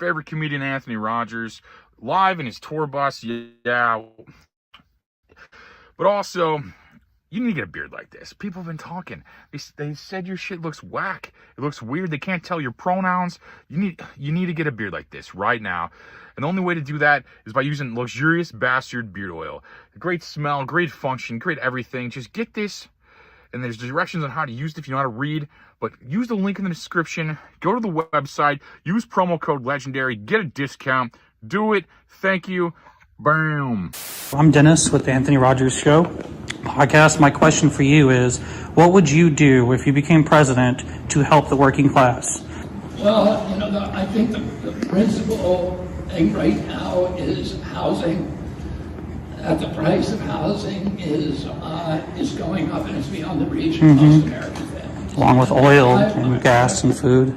favorite comedian, Anthony Rogers, live in his tour bus. Yeah. But also, you need to get a beard like this. People have been talking. They said your shit looks whack. It looks weird. They can't tell your pronouns. You need to get a beard like this right now. And the only way to do that is by using Luxurious Bastard Beard Oil. Great smell, great function, great everything. Just get this. And there's directions on how to use it if you know how to read. But use the link in the description. Go to the website. Use promo code LEGENDARY. Get a discount. Do it. Thank you. Boom. I'm Dennis with the Anthony Rogers Show podcast. My question for you is, what would you do if you became president to help the working class? Well, I think the principal thing right now is housing. That the price of housing is going up, and it's beyond the reach of most American families. Along with oil and gas and food.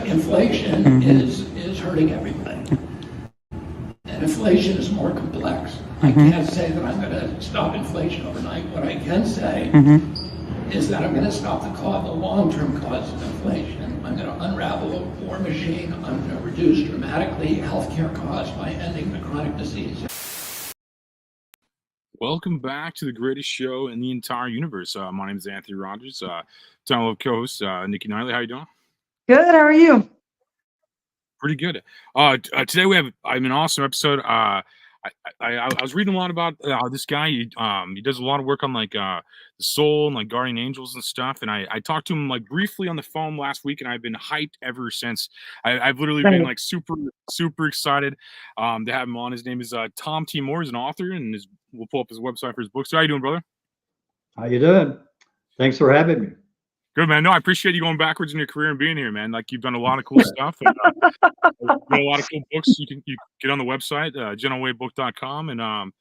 Inflation is hurting everybody. And inflation is more complex. I can't say that I'm going to stop inflation overnight. What I can say is that I'm going to stop the long-term cause of inflation. I'm going to unravel a war machine. I'm going to reduce dramatically healthcare costs by ending the chronic disease. Welcome back to the greatest show in the entire universe. My name is Anthony Rogers. Time co-host Nikki Knightley. How you doing? Good. How are you? Pretty good. Today we have an awesome episode. I was reading a lot about this guy. He does a lot of work on like the soul and like guardian angels and stuff. And I talked to him like briefly on the phone last week, and I've been hyped ever since. I've literally been like super excited to have him on. His name is Tom T. Moore. He's an author, and we'll pull up his website for his book. So how you doing, brother? How you doing? Thanks for having me. Good, man. No, I appreciate you going backwards in your career and being here, man. Like, you've done a lot of cool stuff. And, a lot of cool books. You get on the website, gentlewaybook.com. And man,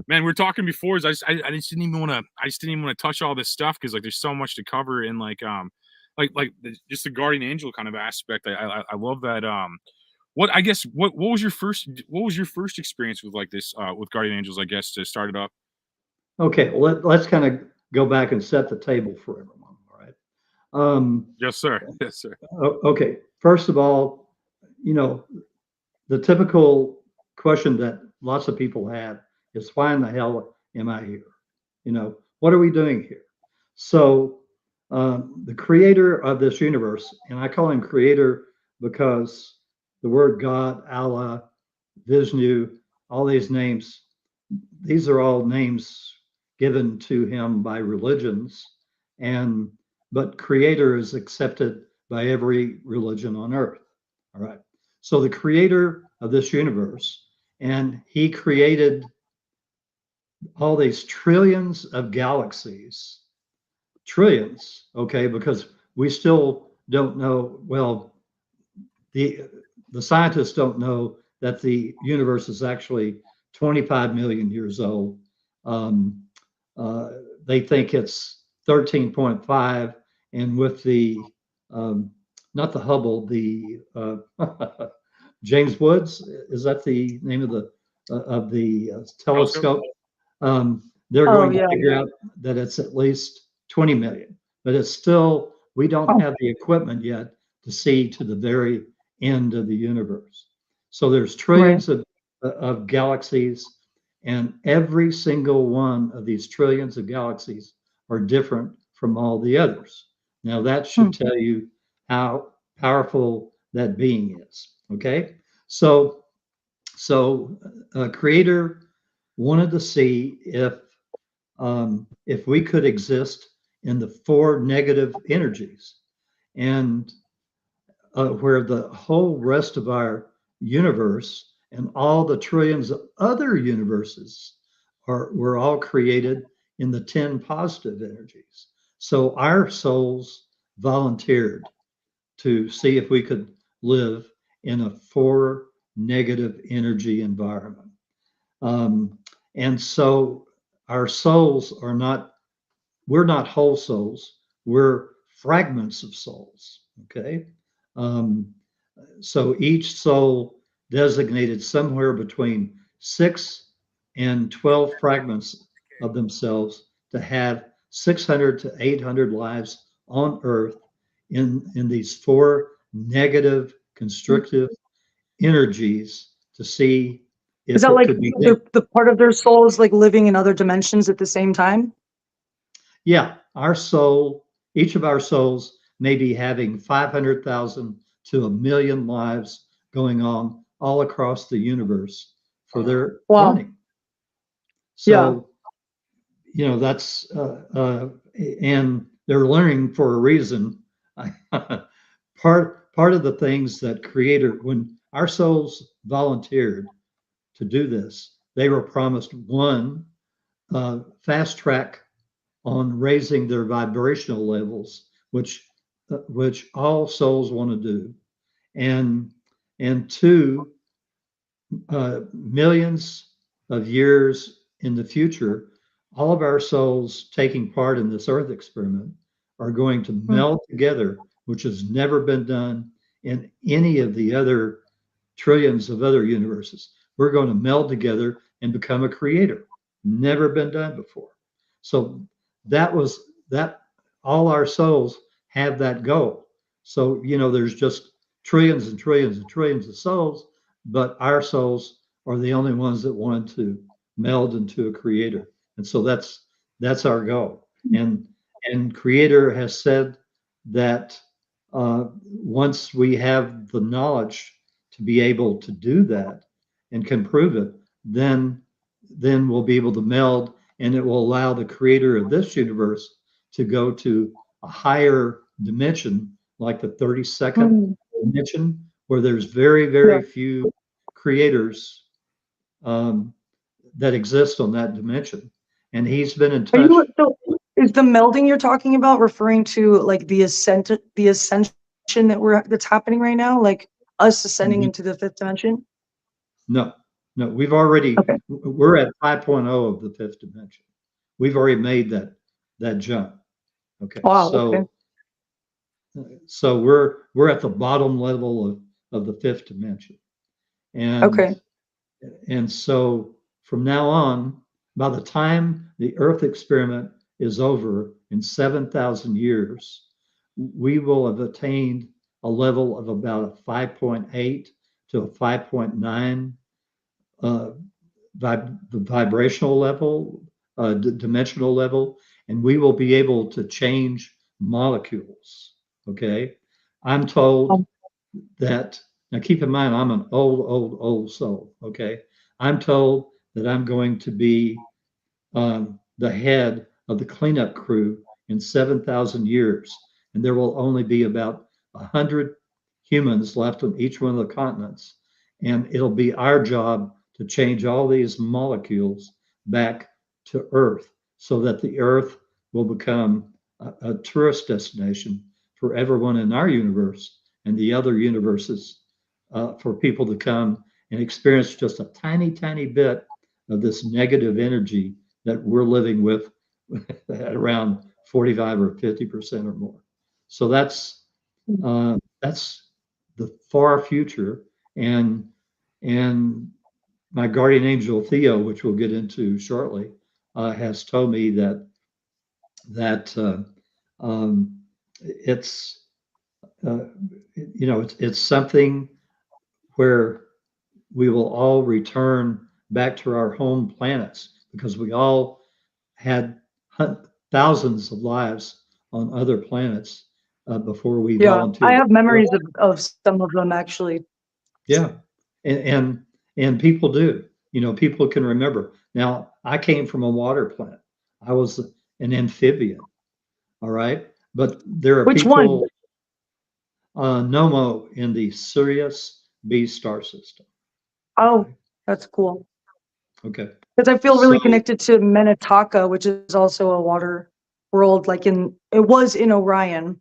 we were talking before. I just didn't even want to touch all this stuff because like there's so much to cover in just the guardian angel kind of aspect. I love that. What was your first experience with like this with guardian angels? I guess to start it up. Okay, well, let's kind of go back and set the table for everyone. Yes, sir. Yes, sir. Okay. First of all, the typical question that lots of people have is, why in the hell am I here? What are we doing here? So the creator of this universe, and I call him creator because the word God, Allah, Vishnu, all these names, these are all names given to him by religions, but creator is accepted by every religion on earth. All right. So the creator of this universe, and he created all these trillions of galaxies, okay, because we still don't know, well, the scientists don't know that the universe is actually 25 million years old. They think it's 13.5, and with the not the Hubble, the James Woods, is that the name of the telescope? They're going to figure out that it's at least 20 million, but it's still, we don't have the equipment yet to see to the very end of the universe. So there's trillions of galaxies, and every single one of these trillions of galaxies are different from all the others. Now that should tell you how powerful that being is. Okay, so creator wanted to see if we could exist in the four negative energies, and where the whole rest of our universe and all the trillions of other universes were all created in the 10 positive energies. So our souls volunteered to see if we could live in a 4 negative energy environment. And so our souls we're not whole souls, we're fragments of souls, okay? So each soul designated somewhere between 6 and 12 fragments of themselves to have 600 to 800 lives on Earth in these 4 negative, constrictive energies to see Is if that it like could be. the part of their souls like living in other dimensions at the same time? Yeah, our soul, each of our souls may be having 500,000 to a million lives going on all across the universe for their Wow. learning. Yeah. So, that's, and they're learning for a reason. Part of the things that Creator, when our souls volunteered to do this, they were promised one, fast track on raising their vibrational levels, which all souls want to do, and two, millions of years in the future, all of our souls taking part in this Earth experiment are going to meld together, which has never been done in any of the other trillions of other universes. We're going to meld together and become a creator. Never been done before. So that was that. All our souls have that goal. So there's just trillions and trillions and trillions of souls, but our souls are the only ones that wanted to meld into a creator. And so that's our goal. And Creator has said that once we have the knowledge to be able to do that and can prove it, then we'll be able to meld, and it will allow the creator of this universe to go to a higher dimension, like the 32nd dimension, where there's very, very few creators that exist on that dimension. And he's been in touch. So is the melding you're talking about referring to like the ascension that's happening right now, like us ascending into the fifth dimension? No, we've already, Okay. we're at 5.0 of the fifth dimension. We've already made that jump. Okay. Wow. So, Okay. so we're at the bottom level of the fifth dimension. And, Okay. and so from now on, by the time the Earth experiment is over in 7,000 years, we will have attained a level of about a 5.8 to a 5.9 the vibrational level, dimensional level, and we will be able to change molecules. Okay. I'm told that, now keep in mind, I'm an old soul. Okay. I'm told that I'm going to be the head of the cleanup crew in 7,000 years, and there will only be about 100 humans left on each one of the continents, and it'll be our job to change all these molecules back to Earth so that the Earth will become a tourist destination for everyone in our universe and the other universes, for people to come and experience just a tiny, tiny bit of this negative energy that we're living with at around 45 or 50% or more. So that's the far future, and my guardian angel Theo, which we'll get into shortly, has told me that it's it's something where we will all return back to our home planets, because we all had thousands of lives on other planets before we volunteered. I have memories of some of them actually. Yeah, and people do. People can remember. Now, I came from a water planet. I was an amphibian. All right, but there are Which people. one? Nomo in the Sirius B star system. Oh, that's cool. Okay. Because I feel really So, connected to Minnetonka, which is also a water world. It was in Orion,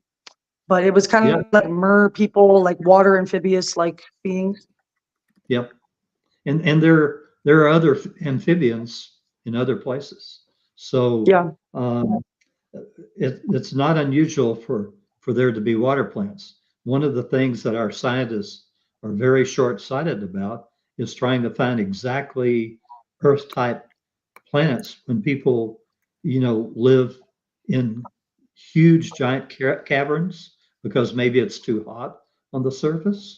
but it was kind yeah, of like mer people, like water amphibious like beings. yep. And there are other amphibians in other places. So Yeah. it's not unusual for there to be water plants. One of the things that our scientists are very short-sighted about is trying to find exactly Earth-type planets when people, live in huge giant caverns because maybe it's too hot on the surface,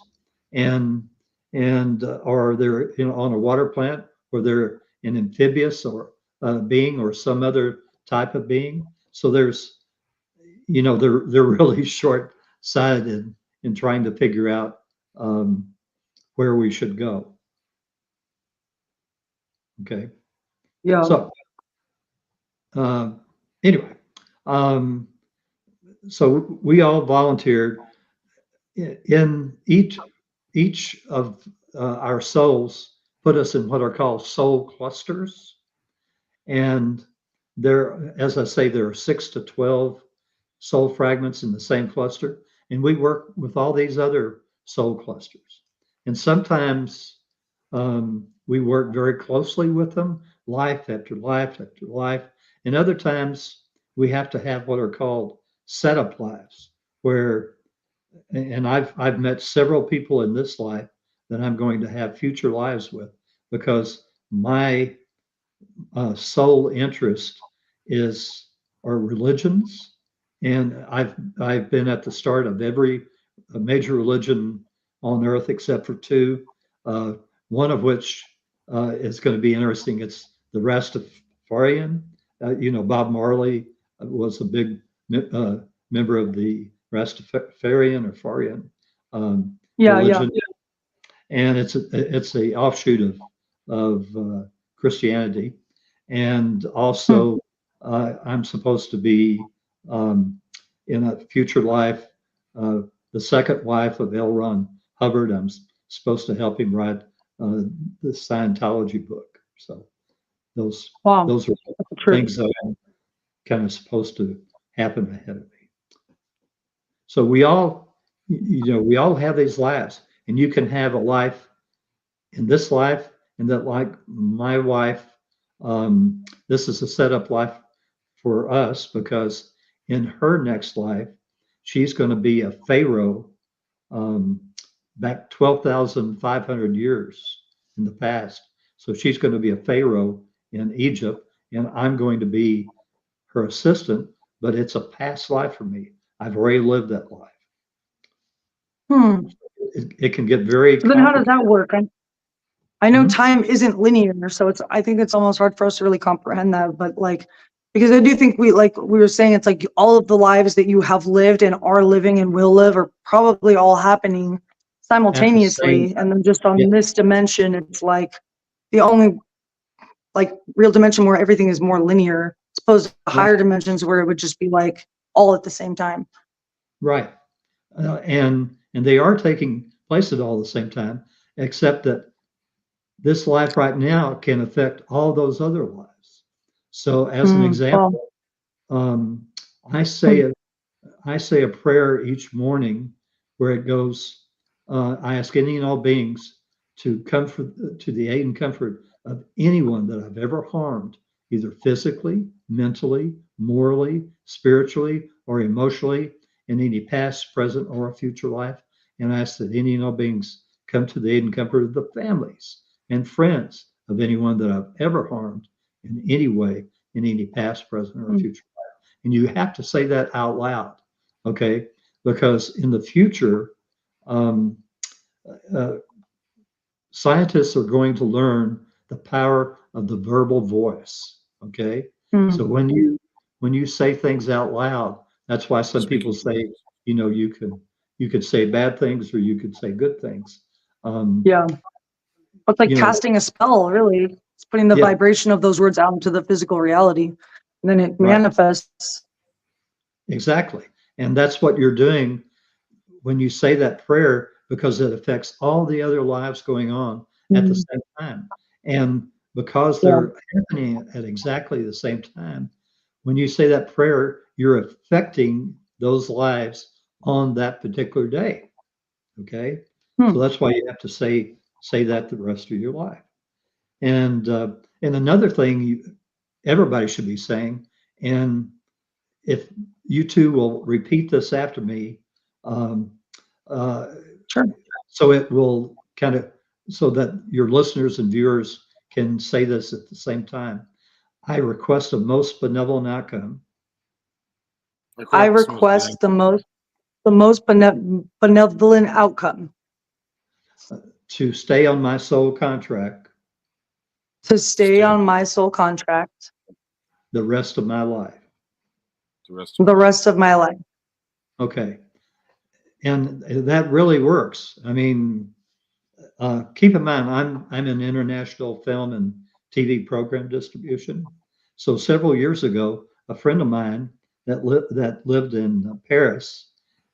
and and or they're on a water plant, or they're an amphibious or being or some other type of being. So there's, they're really short-sighted in trying to figure out where we should go. Okay. Yeah. So anyway, so we all volunteered in each of our souls put us in what are called soul clusters. And there, as I say, there are 6 to 12 soul fragments in the same cluster. And we work with all these other soul clusters. And sometimes we work very closely with them, life after life after life. And other times we have to have what are called setup lives, where, and I've met several people in this life that I'm going to have future lives with, because my sole interest are religions, and I've been at the start of every major religion on earth except for two, one of which is going to be interesting. It's the Rastafarian. Bob Marley was a big member of the Rastafarian or Farian religion, and it's a offshoot of Christianity. And also, I'm supposed to be in a future life the second wife of L. Ron Hubbard. I'm supposed to help him write the Scientology book. So those are things that are kind of supposed to happen ahead of me. So we all have these lives, and you can have a life in this life, and that, like my wife, this is a setup life for us, because in her next life, she's going to be a pharaoh back 12,500 years in the past. So she's going to be a pharaoh in Egypt, and I'm going to be her assistant, but it's a past life for me. I've already lived that life. It can get very So then how does that work? I know time isn't linear, so I think it's almost hard for us to really comprehend that. But because I do think we were saying, it's like all of the lives that you have lived and are living and will live are probably all happening simultaneously. And then just on this dimension, it's like the only real dimension where everything is more linear, as opposed to higher dimensions where it would just be all at the same time. Right. And they are taking place at all the same time, except that this life right now can affect all those other lives. So as an example, I say a prayer each morning where it goes, I ask any and all beings to to the aid and comfort of anyone that I've ever harmed, either physically, mentally, morally, spiritually, or emotionally, in any past, present, or future life. And I ask that any and all beings come to the aid and comfort of the families and friends of anyone that I've ever harmed in any way, in any past, present, or future life. And you have to say that out loud, okay? Because in the future, scientists are going to learn the power of the verbal voice, okay? So when you say things out loud, that's why some people say, you could say bad things or you could say good things. It's like casting a spell, really. It's putting the vibration of those words out into the physical reality, and then it manifests. Exactly. And that's what you're doing when you say that prayer, because it affects all the other lives going on at the same time. And because they're happening at exactly the same time, when you say that prayer, you're affecting those lives on that particular day. Okay? So that's why you have to say that the rest of your life. And another thing everybody should be saying, and if you two will repeat this after me, so it will so that your listeners and viewers can say this at the same time. I request a most benevolent outcome. I request the most benevolent outcome. to stay on my sole contract To stay Stay on my sole contract the rest of my life. the rest of the my life. rest of my life. Okay. And that really works. I mean, keep in mind, I'm in international film and TV program distribution. So several years ago, a friend of mine that lived in Paris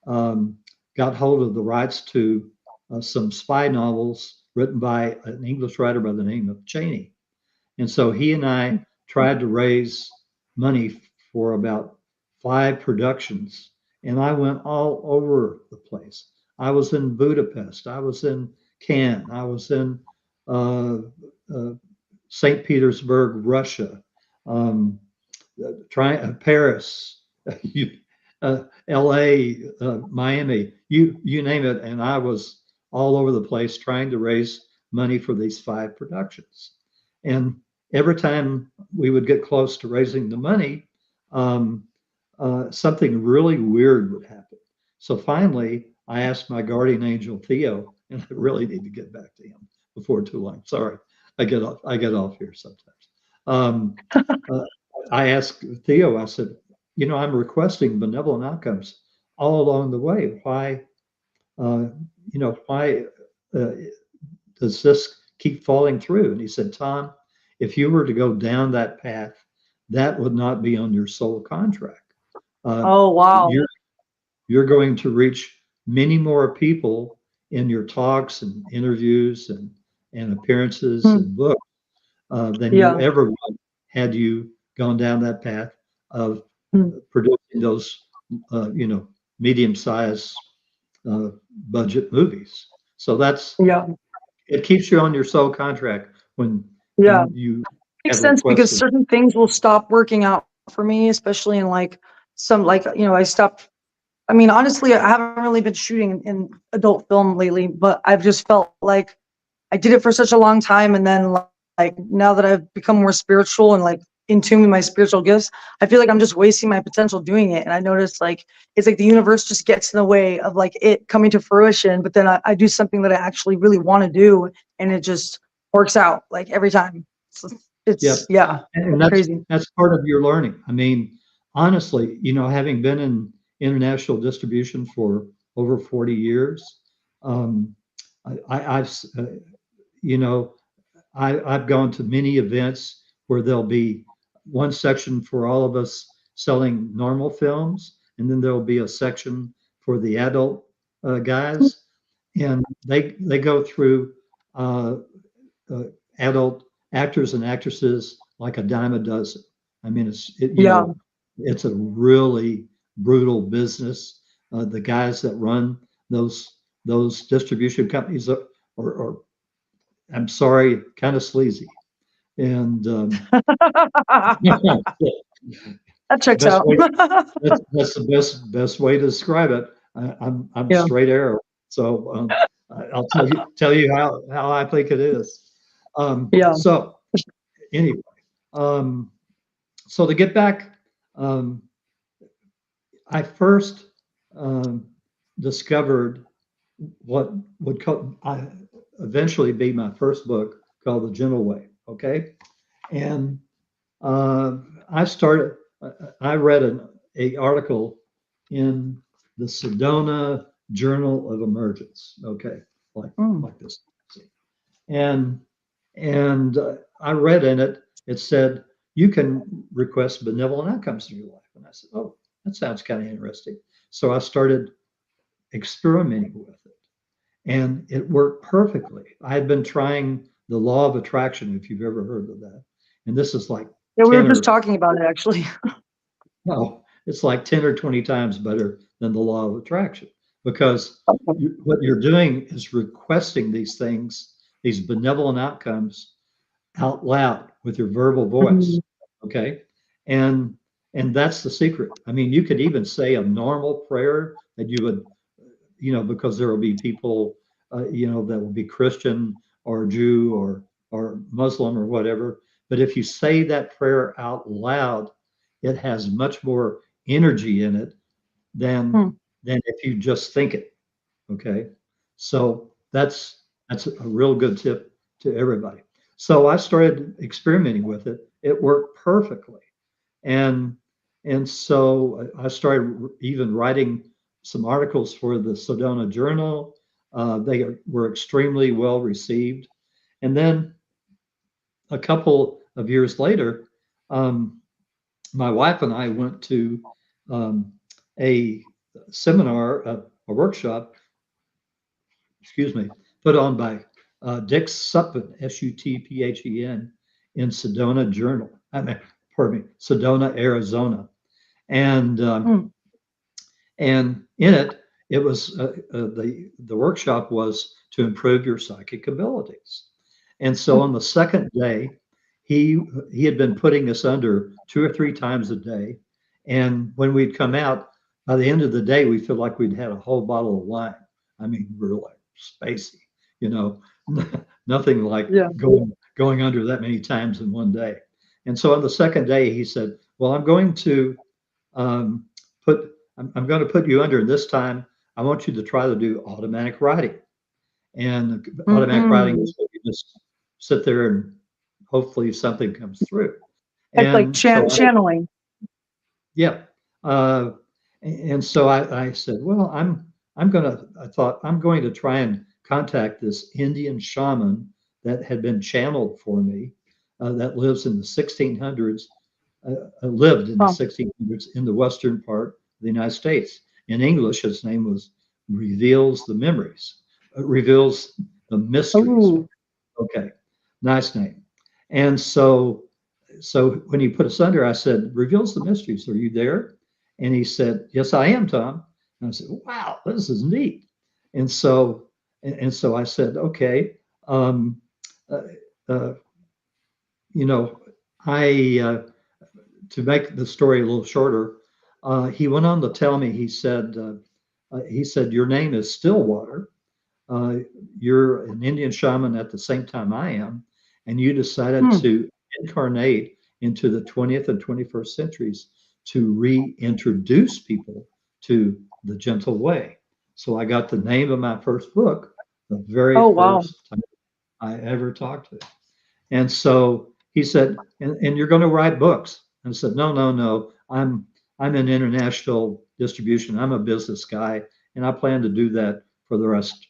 got hold of the rights to some spy novels written by an English writer by the name of Cheney. And so he and I tried to raise money for about 5 productions, and I went all over the place. I was in Budapest, I was in Cannes, I was in uh, uh, St. Petersburg, Russia, um, Paris, LA, Miami, you name it, and I was all over the place trying to raise money for these 5 productions. And every time we would get close to raising the money, um, something really weird would happen. So finally, I asked my guardian angel Theo, and I really need to get back to him before too long. Sorry, I get off here sometimes. Uh, I asked Theo, I said, I'm requesting benevolent outcomes all along the way. Why uh, does this keep falling through? And he said, Tom, if you were to go down that path, that would not be on your sole contract. Oh, wow. You're going to reach many more people in your talks and interviews and appearances and books than Yeah. you ever would had you gone down that path of producing those, medium-sized budget movies. So Yeah. it keeps you on your sole contract when Yeah. you Makes have sense because requested. certain things will stop working out for me, especially in like some like, I stopped. I mean, honestly, I haven't really been shooting in adult film lately, but I've just felt like I did it for such a long time. And then like now that I've become more spiritual and like in tune with my spiritual gifts, I feel like I'm just wasting my potential doing it. And I noticed like, it's like the universe just gets in the way of like it coming to fruition. But then I do something that I actually really want to do. And it just works out like every time. Yep. Yeah, And it's crazy. that's part of your learning. I mean, honestly, having been in international distribution for over 40 years, I've you know I've gone to many events where there'll be one section for all of us selling normal films, and then there'll be a section for the adult guys, and they go through uh, uh, adult actors and actresses like a dime a dozen. I mean, Yeah. it's a really brutal business. The guys that run those distribution companies are I'm sorry, kind of sleazy. And That checks best out. way that's the best way to describe it. I'm Yeah. straight arrow, so I'll tell you how I think it is. Yeah. So anyway, um, so to get back, um, I first discovered what would eventually be my first book called The Gentle Way. Okay, and I started. I read a article in the Sedona Journal of Emergence. Okay, like this, and I read in it. It said you can request benevolent outcomes in your life, and I said, oh, that sounds kind of interesting. So I started experimenting with it, and it worked perfectly. I had been trying the law of attraction, if you've ever heard of that, and this is like Yeah, we were 10 just or talking about it actually. no, it's like 10 or 20 times better than the law of attraction because what you're doing is requesting these things, these benevolent outcomes out loud with your verbal voice. Okay. And that's the secret. I mean, you could even say a normal prayer that you would, because there will be people, that will be Christian or Jew or Muslim or whatever. But if you say that prayer out loud, it has much more energy in it than if you just think it. Okay, so that's That's a real good tip to everybody. So I started experimenting with it. It worked perfectly. And so I started even writing some articles for the Sedona Journal. They were extremely well received. And then a couple of years later, my wife and I went to a seminar, a workshop, excuse me, put on by Dick Sutphen, Sutphen, in Sedona Journal. Pardon me, Sedona, Arizona, and and in it, it was the workshop was to improve your psychic abilities. And so on the second day, he had been putting us under 2 or 3 times a day, and when we'd come out, by the end of the day, we feel like we'd had a whole bottle of wine. I mean, we're like spacey, you know, nothing like Yeah. going under that many times in one day. And so on the second day, he said, "Well, I'm going to I'm going to put you under, and this time I want you to try to do automatic writing." And automatic writing is what you just sit there and hopefully something comes through. It's like And so channeling. yeah. And so I said, well, I thought I'm going to try and contact this Indian shaman that had been channeled for me, that lives in the 1600s, lived in the 1600s in the western part of the United States. In English, his name was Reveals the Memories, Reveals the Mysteries. Ooh. Okay, nice name. And so when he put us under, I said, "Reveals the Mysteries, are you there?" And he said, "Yes, I am, Tom." And I said, "Wow, this is neat." And so I said, "Okay, um, uh, uh, you know, I to make the story a little shorter, he went on to tell me. He said, your name is Stillwater. You're an Indian shaman at the same time I am, and you decided to incarnate into the 20th and 21st centuries to reintroduce people to the gentle way." So I got the name of my first book, the very first time I ever talked to him. And so he said, and you're going to write books. And I said, no, no, no. I'm in international distribution. I'm a business guy, and I plan to do that for the rest,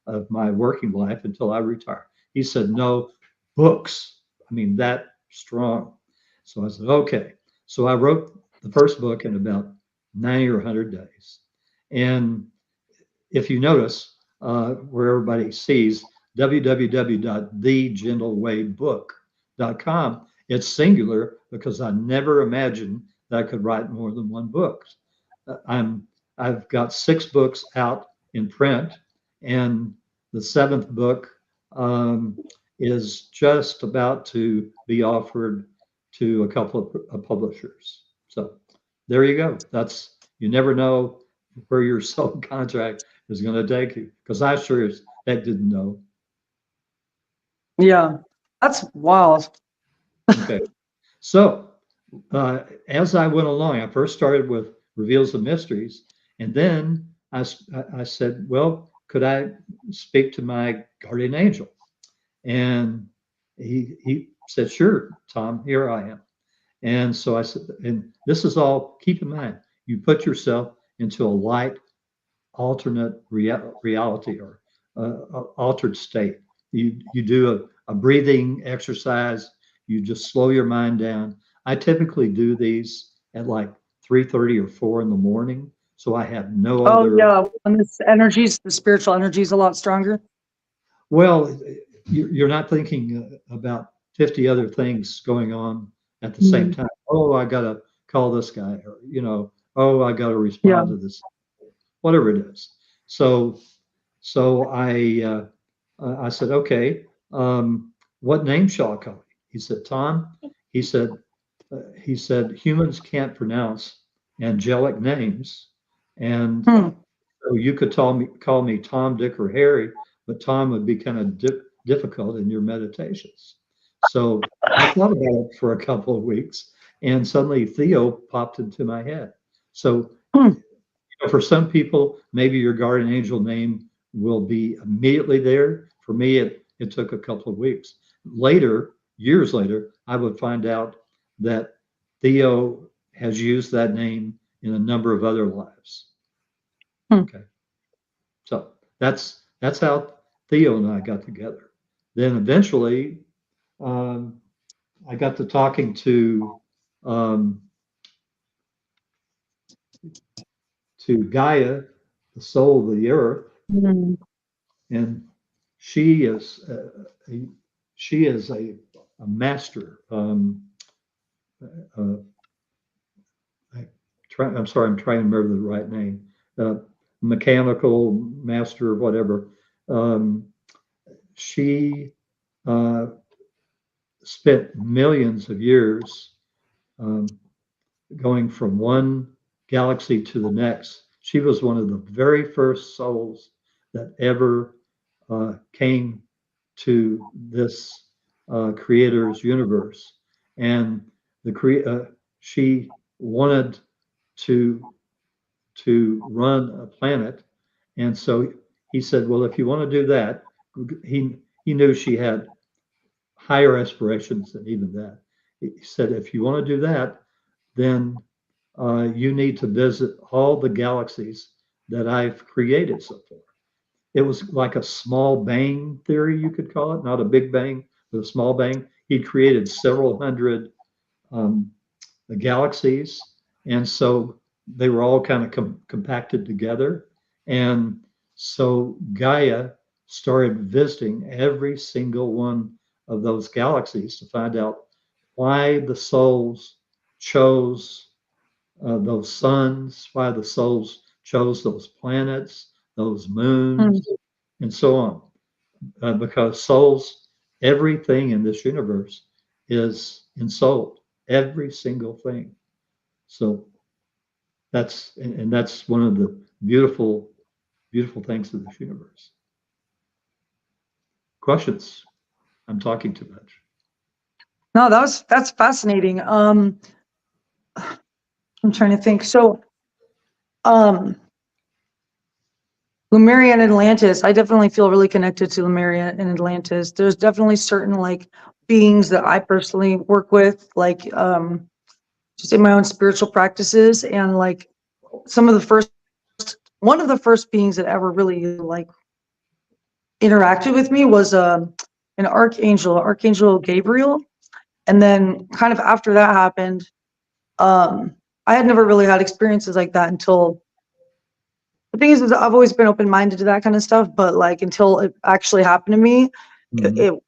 of my working life until I retire. He said, no, books. I mean, that strong. So I said, okay. So I wrote the first book in about 90 or 100 days. And if you notice, where everybody sees www.thegentlewaybook.com, it's singular because I never imagined that I could write more than one book. I've got 6 books out in print, and the 7th book is just about to be offered to a couple of publishers. So there you go. You never know where your soul contract is going to take you, because I sure as heck didn't know. Yeah, that's wild. Okay, so as I went along, I first started with Reveals the Mysteries, and then I said, well, could I speak to my guardian angel? And he said, sure, Tom, here I am. And so I said, and this is all, keep in mind, you put yourself into a light alternate reality or altered state. You do a breathing exercise. You just slow your mind down. I typically do these at like 3:30 or 4 in the morning, so I have no other. Oh yeah, when the spiritual energy is a lot stronger. Well, you're not thinking about 50 other things going on at the same time. Oh, I gotta call this guy, or oh, I gotta respond to this, whatever it is. So I said, okay, what name shall I call you? He said, Tom. He said humans can't pronounce angelic names, and so you could call me Tom, Dick, or Harry, but Tom would be kind of difficult in your meditations. So I thought about it for a couple of weeks, and suddenly Theo popped into my head. So for some people, maybe your guardian angel name will be immediately there. For me, it took a couple of weeks. Later, years later, I would find out that Theo has used that name in a number of other lives. Hmm. Okay. So that's how Theo and I got together. Then eventually, I got to talking um, to Gaia, the soul of the earth, Mm. and she is a, she is a master. Uh, I'm sorry, I'm trying to remember the right name. Mechanical master, whatever. Um, she uh, spent millions of years um, going from one galaxy to the next. She was one of the very first souls that ever came to this creator's universe. And she wanted to run a planet. And so he said, well, if you want to do that, he knew she had higher aspirations than even that. He said, if you want to do that, then you need to visit all the galaxies that I've created so far. It was like a small bang theory, you could call it, not a big bang, but a small bang. He created several hundred um, galaxies, and so they were all kind of compacted together. And so Gaia started visiting every single one of those galaxies to find out why the souls chose those suns, why the souls chose those planets, those moons, and so on. Because souls, everything in this universe is ensouled, every single thing. So and that's one of the beautiful, beautiful things of this universe. Questions? I'm talking too much. No, that's fascinating. I'm trying to think. So, um, Lemuria and Atlantis, I definitely feel really connected to Lemuria and Atlantis. There's definitely certain like beings that I personally work with, like just in my own spiritual practices, and like some of the first one of the first beings that ever really like interacted with me was an archangel Gabriel. And then kind of after that happened, I had never really had experiences like that until the thing is I've always been open-minded to that kind of stuff, but like until it actually happened to me, Mhm.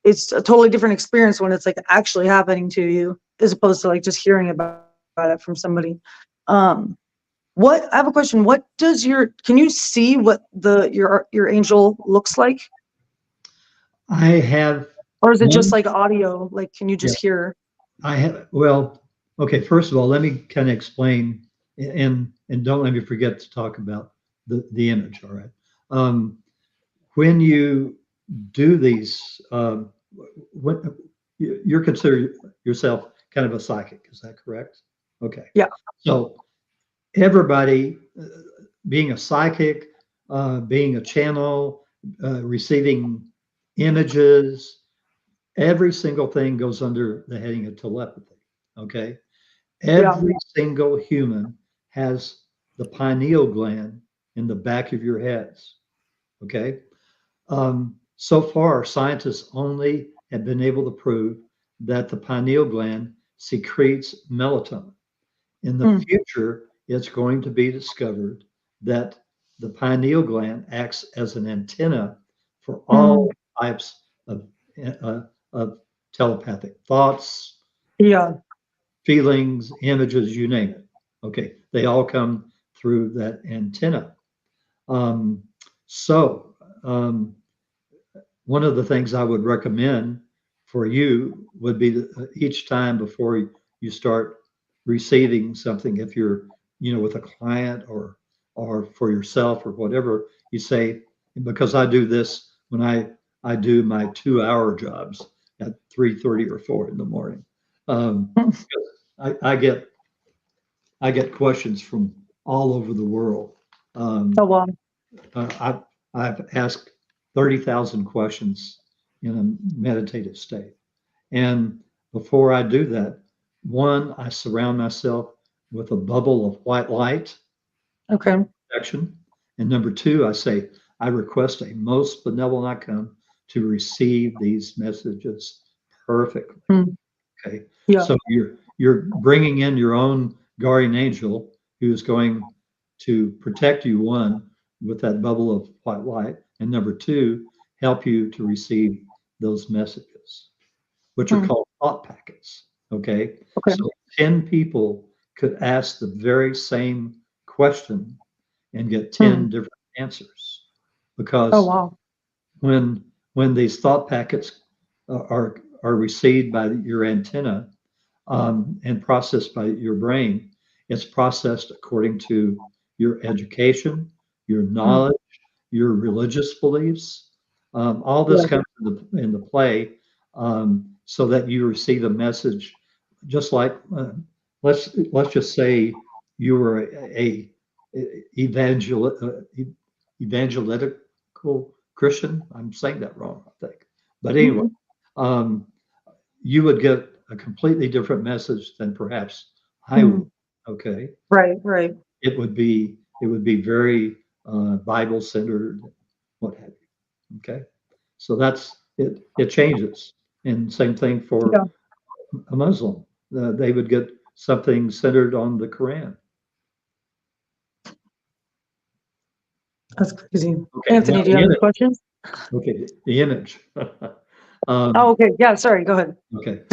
it's a totally different experience when it's like actually happening to you as opposed to like just hearing about it from somebody. What I have a question. What does can you see what your angel looks like? I have Or is it just one. like audio? Like, can you Yeah, just hear? I have. Well, okay. First of all, let me kind of explain, and don't let me forget to talk about the image. All right. Um, when you do these, when you're considered yourself kind of a psychic, is that correct? Okay. Yeah. So everybody, being a psychic, being a channel, receiving images, every single thing goes under the heading of telepathy. Okay. Yeah. Every single human has the pineal gland in the back of your heads. Okay. So far, scientists only have been able to prove that the pineal gland secretes melatonin. In the Mm. future, it's going to be discovered that the pineal gland acts as an antenna for Mm. all types uh, of telepathic thoughts, Yeah. feelings, images, you name it. Okay, they all come through that antenna. Um, so, one of the things I would recommend for you would be each time before you start receiving something, if you're, with a client or for yourself or whatever, you say, because I do this when I do my 2 hour jobs at 3:30 or 4 in the morning. Um, I get questions from all over the world. Oh Um, wow. I've asked 30,000 questions in a meditative state. And before I do that, one, I surround myself with a bubble of white light Okay. protection. And number two, I say, I request a most benevolent outcome to receive these messages perfectly. Mm. Okay. Yeah. So you're bringing in your own guardian angel who's going to protect you, one, with that bubble of white light, and number two, help you to receive those messages, which are Mm. called thought packets. Okay. Okay. So 10 people could ask the very same question and get 10 Mm. different answers Oh, because wow. when these thought packets are received by your antenna and processed by your brain, it's processed according to your education, your Mm. knowledge, your religious beliefs. All this Yeah. comes into play so that you receive a message, just like let's just say you were a evangelical Christian. I'm saying that wrong, I think. But anyway, Mhm. um, you would get a completely different message than perhaps I would. Mm. Okay, Right, right. it would be very Bible centered, what have you. Okay, so that's it. It changes, and same thing for Yeah, a Muslim. They would get something centered on the Quran. that's crazy. Okay, now Anthony, do you the have any image. questions? Okay, the image. Oh, um, okay. Yeah, sorry. Go ahead. okay,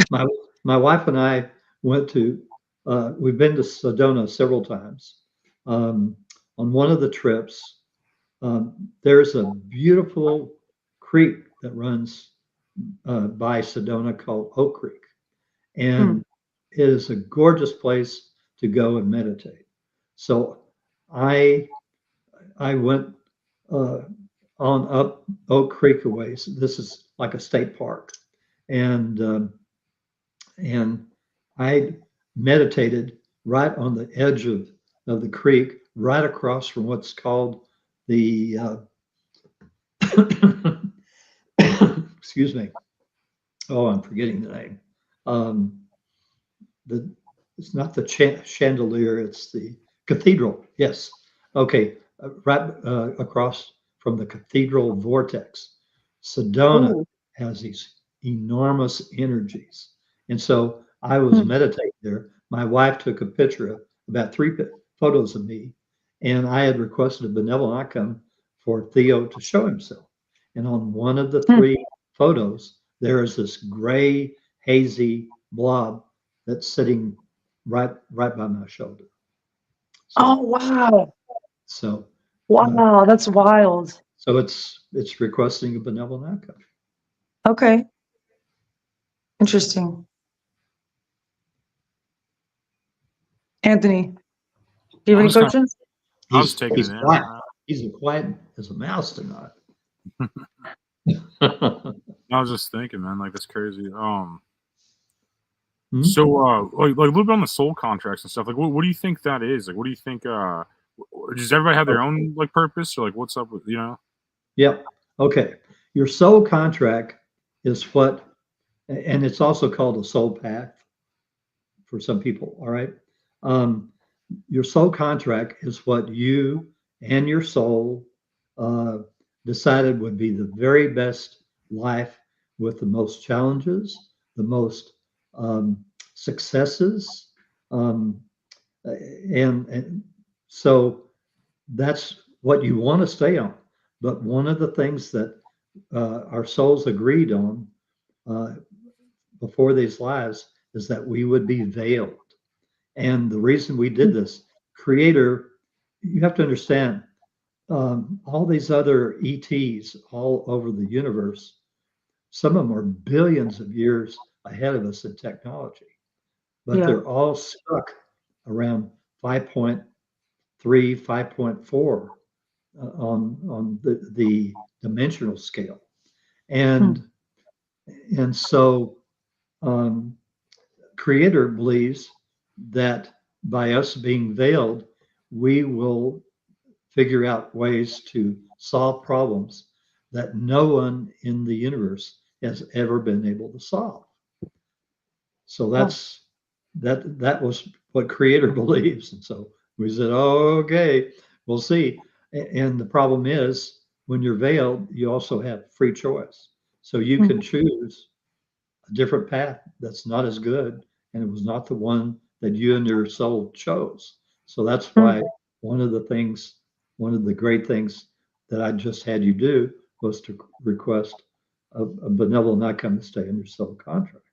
my wife and I went to. We've been to Sedona several times. Um, on one of the trips, there's a beautiful creek that runs by Sedona called Oak Creek, Mm. and it is a gorgeous place to go and meditate. So I I went uh, on up Oak Creek a ways. This is like a state park, and and I meditated right on the edge of the creek, right across from what's called the excuse me. Oh, I'm forgetting the name. Um, the it's not the chandelier; it's the cathedral. Yes. Okay. Right across from the cathedral vortex, Sedona Ooh. has these enormous energies, and so I was Mm. meditating there. My wife took a picture of about three photos of me, and I had requested a benevolent outcome for Theo to show himself. And on one of the Mm. three photos, there is this gray, hazy blob that's sitting right by my shoulder. Oh, So wow. so uh, Wow, that's wild. so it's requesting a benevolent outcome. Okay, interesting. Anthony, do you have I'm any just kind of, questions? I was He's taking it he's in. quiet. He's as quiet as a mouse tonight. I was just thinking, man, like that's crazy. Hmm? So like a little bit on the soul contracts and stuff. Like, what do you think that is? Like, what do you think? Does everybody have their own like purpose, or like what's up with Yep. Okay. Your soul contract is what, and it's also called a soul path for some people. All right. Um, your soul contract is what you and your soul uh, decided would be the very best life with the most challenges, the most successes, um, and so that's what you want to stay on. But one of the things that our souls agreed on uh, before these lives is that we would be veiled. And the reason we did this, Creator, you have to understand, all these other ETs all over the universe, some of them are billions of years ahead of us in technology, but Yeah. they're all stuck around 5.3, 5.4 on the dimensional scale. Mm. And so um, Creator believes that by us being veiled, we will figure out ways to solve problems that no one in the universe has ever been able to solve. So that was what Creator believes. And so we said, oh, okay, we'll see. And the problem is, when you're veiled, you also have free choice. So you can choose a different path that's not as good, and it was not the one that you and your soul chose. So that's why one of the great things that I just had you do was to request a benevolent outcome to stay in your soul contract.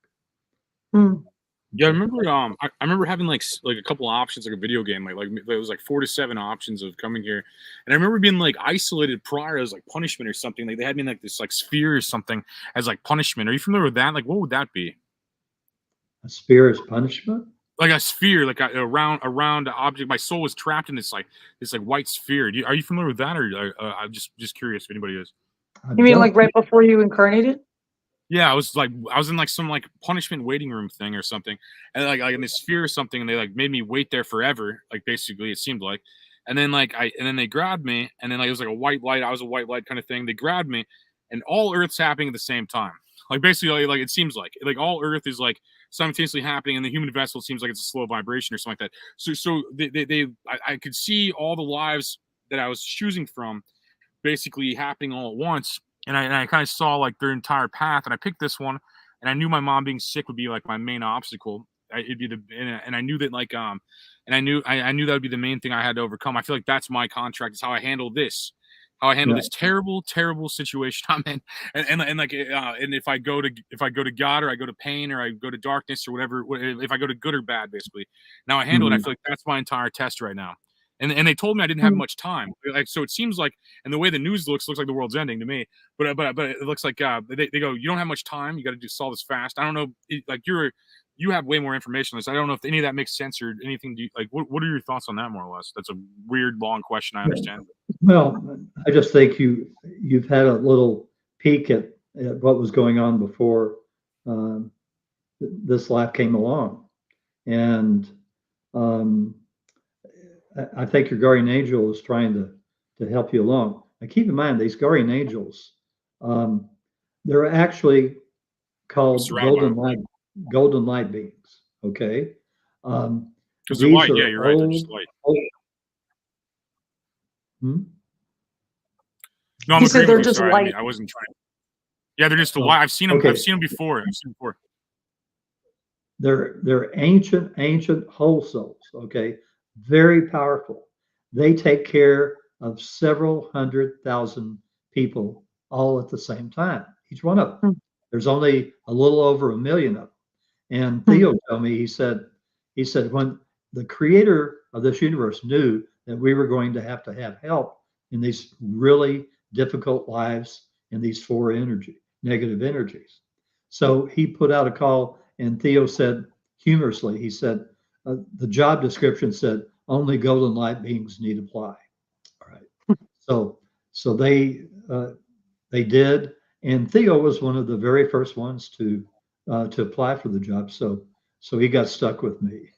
Yeah, I remember. I remember having like a couple options, like a video game, like it was like 4 to 7 options of coming here, and I remember being like isolated prior as like punishment or something. Like they had me in like this like sphere or something as like punishment. Are you familiar with that? Like, what would that be? A sphere is punishment? Like a sphere, like a around an object. My soul was trapped in this like white sphere. Are you familiar with that, or I'm just curious if anybody is? You mean like right before you incarnated? Yeah, I was in like some like punishment waiting room thing or something, and like in this sphere or something, and they like made me wait there forever. Like basically, it seemed like, and then they grabbed me, and then like it was like a white light. I was a white light kind of thing. They grabbed me, and all Earth's happening at the same time. Like basically, like it seems like all Earth is like simultaneously happening, and the human vessel seems like it's a slow vibration or something like that. So I could see all the lives that I was choosing from, basically happening all at once. And I kind of saw like their entire path, and I picked this one, and I knew my mom being sick would be like my main obstacle. It'd be and I knew that and I knew that would be the main thing I had to overcome. I feel like that's my contract. Is how I handle this, this terrible situation I'm in, and if I go to God, or I go to pain, or I go to darkness, or whatever, if I go to good or bad, basically. Now I handle it. I feel like that's my entire test right now. And they told me I didn't have much time. Like, so it seems like, and the way the news looks like the world's ending to me. But it looks like they go, you don't have much time. You got to solve this fast. I don't know. You have way more information on this. I don't know if any of that makes sense or anything. What are your thoughts on that, more or less? That's a weird, long question. I understand. Well, I just think you've had a little peek at what was going on before this life came along, and I think your guardian angel is trying to help you along. Now, keep in mind, these guardian angels, they're actually called golden light beings. Okay, because they're white. Yeah, you're right. They're just light. Hmm? No, I'm said they're just sorry. light. I wasn't trying. Yeah, they're just light. I've seen them. Okay. I've seen them before. They're ancient whole souls. Okay. Very powerful. They take care of several 100,000 people all at the same time, each one of them. There's only a little over 1 million of them. And Theo told me, he said when the creator of this universe knew that we were going to have help in these really difficult lives in these 4 negative energies. So he put out a call, and Theo said humorously, he said, the job description said only golden light beings need apply. All right. So they did, and Theo was one of the very first ones to apply for the job. So he got stuck with me,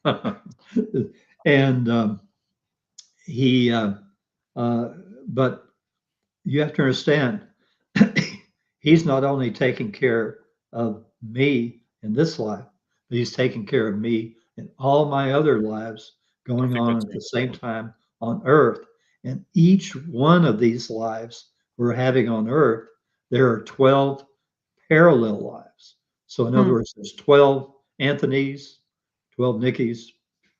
and but you have to understand, he's not only taking care of me in this life, but he's taking care of me in all my other lives going on at the same time on Earth. And each one of these lives we're having on Earth, there are 12 parallel lives. So in other words, there's 12 Anthony's, 12 Nikki's.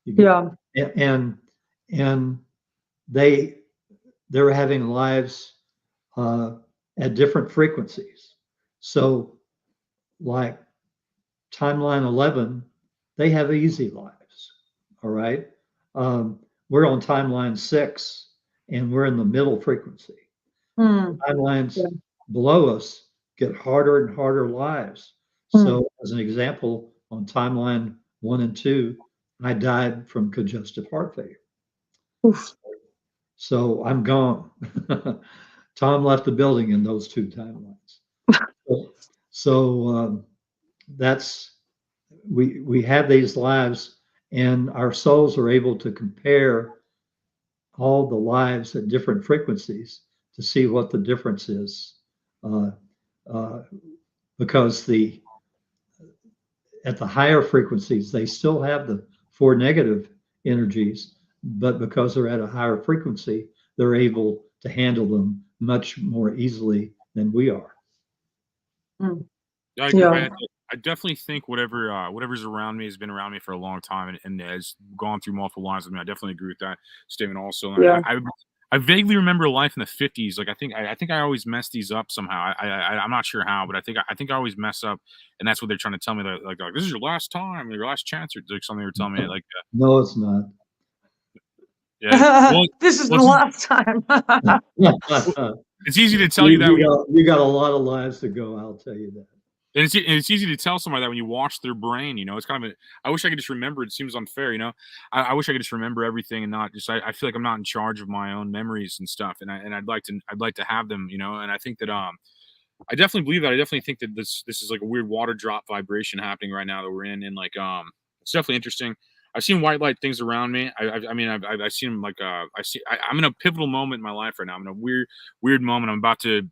Yeah. And they're having lives at different frequencies. So like timeline 11, they have easy lives. All right. We're on timeline 6, and we're in the middle frequency. Timelines below us get harder and harder lives. So as an example, on timeline 1 and 2, I died from congestive heart failure. Oof. So I'm gone. Tom left the building in those 2 timelines. So that's we have these lives, and our souls are able to compare all the lives at different frequencies to see what the difference is uh, uh, because at the higher frequencies, they still have the four negative energies, but because they're at a higher frequency, they're able to handle them much more easily than we are. I agree. Yeah. I definitely think whatever's around me has been around me for a long time and has gone through multiple lives with me. I definitely agree with that statement also. And Yeah. I vaguely remember life in the 50s. Like I think I always mess these up somehow. I'm not sure how, but I think I always mess up, and that's what they're trying to tell me. Like this is your last time, your last chance, or like something they were telling me. Like No, it's not. yeah, well, This is the well, last time. it's easy to tell you that. You got a lot of lives to go. I'll tell you that. And it's easy to tell somebody that when you watch their brain, it's kind of I wish I could just remember. It seems unfair, I wish I could just remember everything and not just. I feel like I'm not in charge of my own memories and stuff, and I'd like to have them, and I think that I definitely believe that. I definitely think that this is like a weird water drop vibration happening right now that we're in, and like it's definitely interesting. I've seen white light things around me. I've seen them like I'm in a pivotal moment in my life right now. I'm in a weird moment. I'm about to.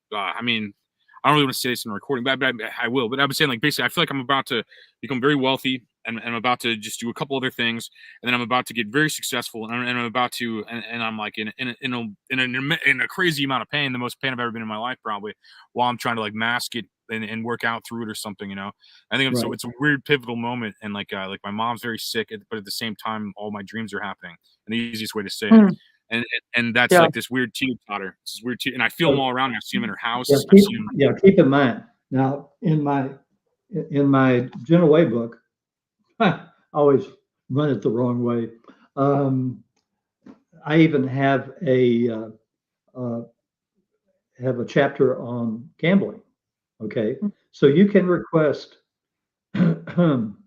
I don't really want to say this in a recording, but I will. But I was saying, like, basically, I feel like I'm about to become very wealthy, and I'm about to just do a couple other things, and then I'm about to get very successful, and I'm about to, and I'm like in a crazy amount of pain, the most pain I've ever been in my life, probably, while I'm trying to like mask it and work out through it or something. I think Right. it's a weird pivotal moment, and like my mom's very sick, but at the same time, all my dreams are happening, and the easiest way to say it. And that's Yeah. like this weird teeter-totter. It's weird and I feel them all around me. I see them in her house. Keep in mind now in my general way book, I always run it the wrong way. I even have a chapter on gambling. Okay, so you can request benevolent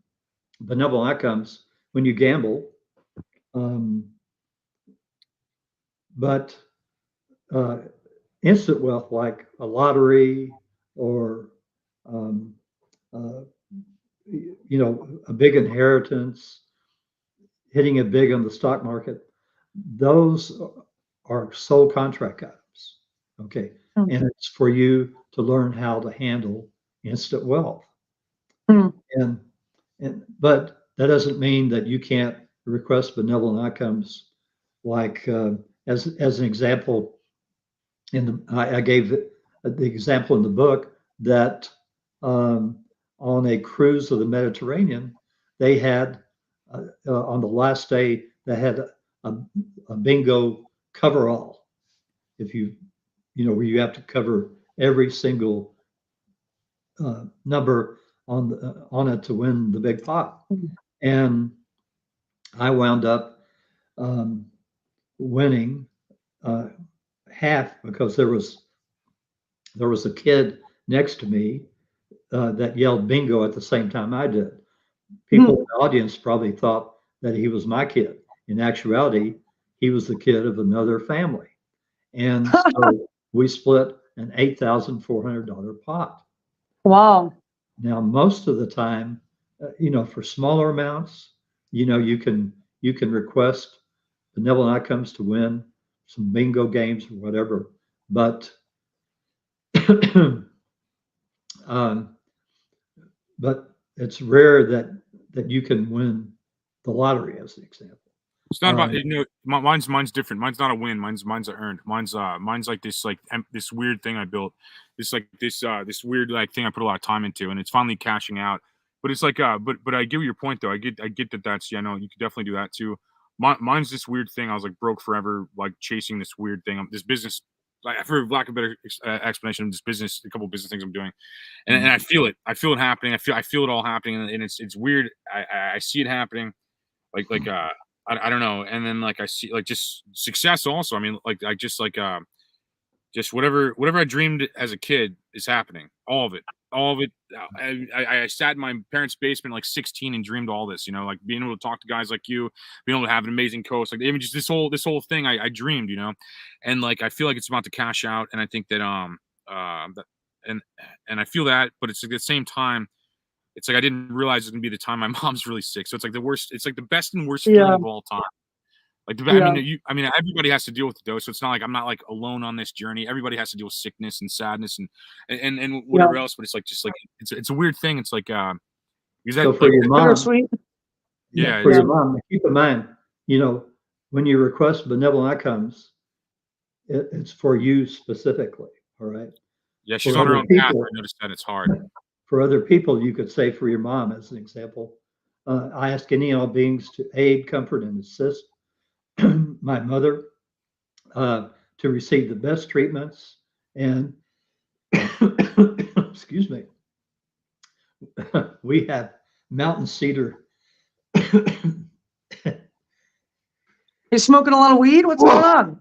outcomes when you gamble, but instant wealth like a lottery or a big inheritance, hitting it big on the stock market, those are soul contract items. Okay. And it's for you to learn how to handle instant wealth. And but that doesn't mean that you can't request benevolent outcomes. Like as an example, I gave the example in the book that on a cruise of the Mediterranean, they had on the last day they had a bingo coverall. If where you have to cover every single number on it to win the big pot, and I wound up winning half because there was a kid next to me that yelled bingo at the same time I did. People in the audience probably thought that he was my kid. In actuality, he was the kid of another family. And so we split an $8,400 pot. Wow. Now, most of the time, for smaller amounts, you can request benevolent outcomes to win some bingo games or whatever. But but it's rare that you can win the lottery, as an example. It's not about mine's different. Mine's not a win. Mine's a earned. Mine's like this this weird thing I built. This weird like thing I put a lot of time into, and it's finally cashing out. But it's like but I get your point though. I get that that's you could definitely do that too. Mine's this weird thing. I was like broke forever, like chasing this weird thing. This business, like for lack of a better explanation, of this business, a couple of business things I'm doing, and I feel it. I feel it happening. I feel it all happening, and it's weird. I see it happening, I don't know. And then like I see like just success also. I mean, just whatever I dreamed as a kid is happening. All of it. I sat in my parents' basement like 16 and dreamed all this, like being able to talk to guys like you, being able to have an amazing coach, like even just this whole thing I dreamed, and like I feel like it's about to cash out, and I think that and I feel that, but it's like at the same time, it's like I didn't realize it's gonna be the time my mom's really sick. So it's like the worst, it's like the best and worst feeling of all time. Like, Yeah. I mean, everybody has to deal with it though. So it's not like I'm not like alone on this journey. Everybody has to deal with sickness and sadness and whatever else. But it's like just like it's a weird thing. It's like because that So for like your mom, Bittersweet. yeah, for it's, your mom, keep in mind, you know, when you request benevolent outcomes, it's for you specifically. All right. yeah, she's For on her other own path. people, I noticed that it's hard. for other people, you could say for your mom, as an example, I ask any and all beings to aid, comfort, and assist my mother to receive the best treatments and excuse me, we have mountain cedar. You smoking a lot of weed? What's going on?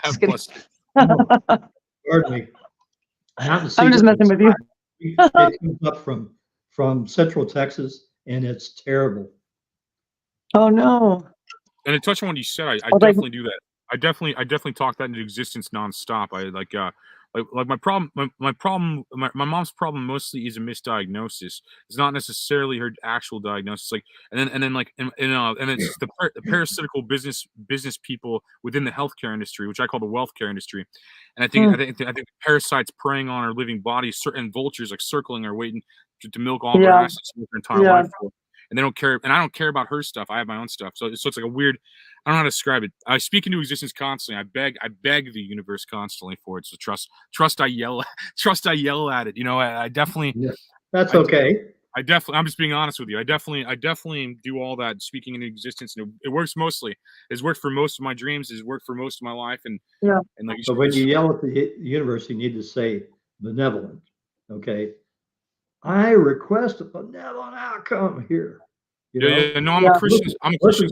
Just kidding. Plus, Pardon me. Mountain cedar. I'm just messing with you. It comes up from Central Texas, and it's terrible. Oh no. and to touch on what you said, I Well, like, definitely do that. I definitely talk that into existence nonstop. I like my problem. My mom's problem mostly is a misdiagnosis. It's not necessarily her actual diagnosis. Like and then like and it's the parasitical business people within the healthcare industry, which I call the wealthcare industry. And I think parasites preying on our living bodies, certain vultures like circling her, waiting to milk all of her yeah, assets her entire yeah. life for. And they don't care, and I don't care about her stuff. I have my own stuff, so it's like a weird. I don't know how to describe it. I speak into existence constantly. I beg the universe constantly for it. So trust. I yell at it. You know, I definitely. Yeah, that's I- okay. I'm just being honest with you. I definitely do all that speaking into existence, and it works mostly. It's worked for most of my dreams. It's worked for most of my life, and like. But when you yell at the universe, you need to say benevolent. Okay. I request a benevolent outcome here. You know? Yeah. No, I'm a Christian. I'm a Christian.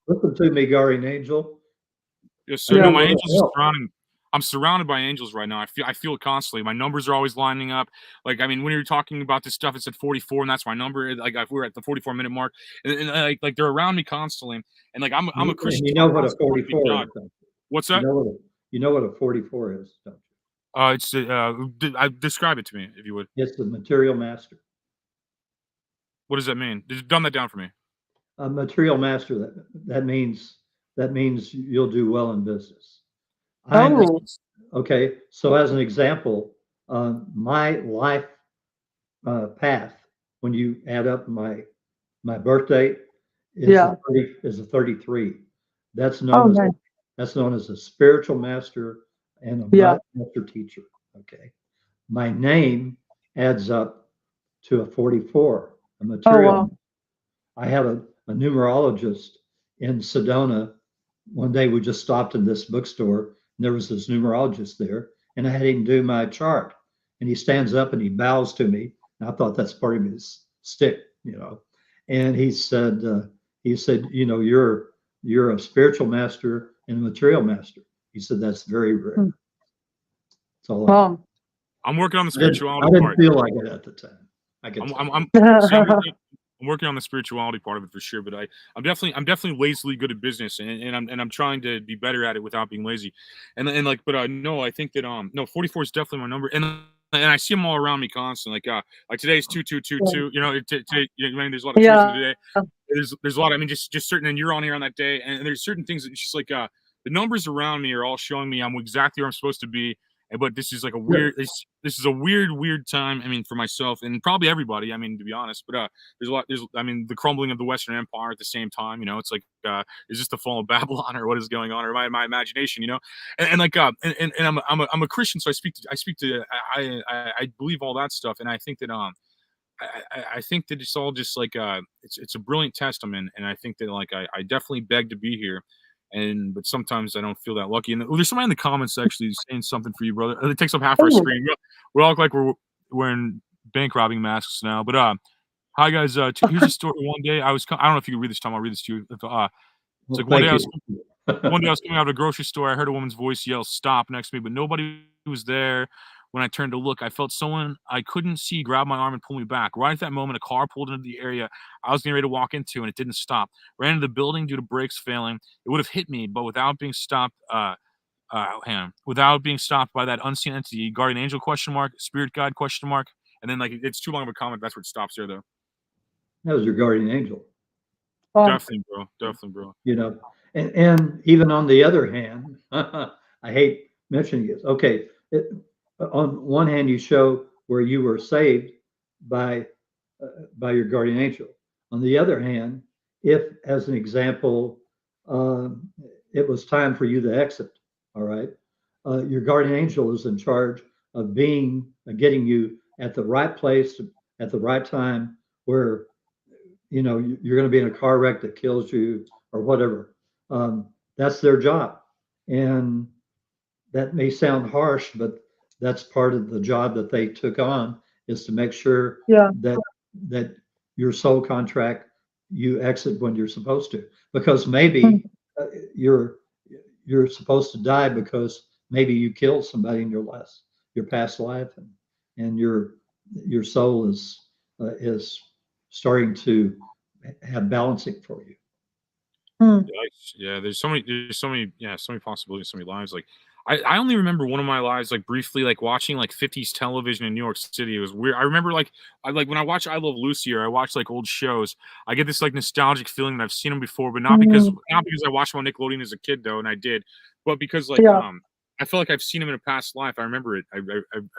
Listen to me, guardian angel. Yes, sir. Yeah. No, my angels are surrounding. I'm surrounded by angels right now. I feel it constantly. My numbers are always lining up. Like, I mean, when you're talking about this stuff, it's at 44, and that's my number. Like, if we're at the 44-minute mark, and like they're around me constantly. And like I'm a Christian. And you know what a 44 is. Don't you? What's that? You know what a 44 is, don't you? It's describe it to me if you would. It's the material master. What does that mean? Dumb that down for me. A material master, that means you'll do well in business. Oh. Okay, so as an example, my life path, when you add up my birthday, is a 33. That's known as a spiritual master and a master teacher. Okay, my name adds up to a 44, a material. Oh, wow. I have a numerologist in Sedona. One day we just stopped in this bookstore, and there was this numerologist there, and I had him do my chart. And he stands up and he bows to me. And I thought that's part of his stick, you know. And he said, you know, you're a spiritual master and a material master. He said that's very rare. That's all. I'm working on the spirituality part. I part. didn't feel like it at the time. I'm working on the spirituality part of it for sure, but I'm definitely lazily good at business, and I'm trying to be better at it without being lazy, and no, I think that 44 is definitely my number, and I see them all around me constantly, like today's 2222, you know, I mean, there's a lot of truth today. There's a lot. I mean, just certain, and you're on here on that day, and there's certain things that it's just like the numbers around me are all showing me I'm exactly where I'm supposed to be. But this is like a weird. This is a weird time. I mean, for myself and probably everybody. I mean, to be honest, but there's a lot. I mean, the crumbling of the Western Empire at the same time. You know, it's like, is this the fall of Babylon or what is going on, or my imagination? You know, and I'm a Christian, so I believe all that stuff, and I think that I think that it's all just like it's a brilliant test I'm in, and I think that like I definitely beg to be here. But sometimes I don't feel that lucky. And there's somebody in the comments actually saying something for you, brother. It takes up half our screen. We all look like we're wearing bank robbing masks now. But hi guys. Here's a story. One day I don't know if you can read this time. I'll read this to you. It's like one day I was coming out of a grocery store. I heard a woman's voice yell "Stop" next to me, but nobody was there. When I turned to look, I felt someone I couldn't see grab my arm and pull me back. Right at that moment, a car pulled into the area I was getting ready to walk into, and it didn't stop. Ran into the building due to brakes failing. It would have hit me, but without being stopped, without being stopped by that unseen entity, guardian angel ? Spirit guide ? And then like it's too long of a comment. That's where it stops there, though. That was your guardian angel. Definitely, bro. You know, And even on the other hand, I hate mentioning this. Okay, on one hand, you show where you were saved by your guardian angel. On the other hand, if, as an example, it was time for you to exit, all right, your guardian angel is in charge of getting you at the right place at the right time, where you're going to be in a car wreck that kills you or whatever. That's their job, and that may sound harsh, but that's part of the job that they took on, is to make sure Yeah. that your soul contract, you exit when you're supposed to, because maybe you're supposed to die because maybe you killed somebody in your past life, and your soul is starting to have balancing for you. Yikes. Yeah, there's so many, yeah, so many possibilities, so many lives. Like, I only remember one of my lives, like briefly, like watching like 50s television in New York City. It was weird. I remember like when I watch I Love Lucy, or I watch like old shows, I get this like nostalgic feeling that I've seen them before, but not because I watched them on Nickelodeon as a kid though, and I did, but because like Yeah. I feel like I've seen them in a past life. I remember it. I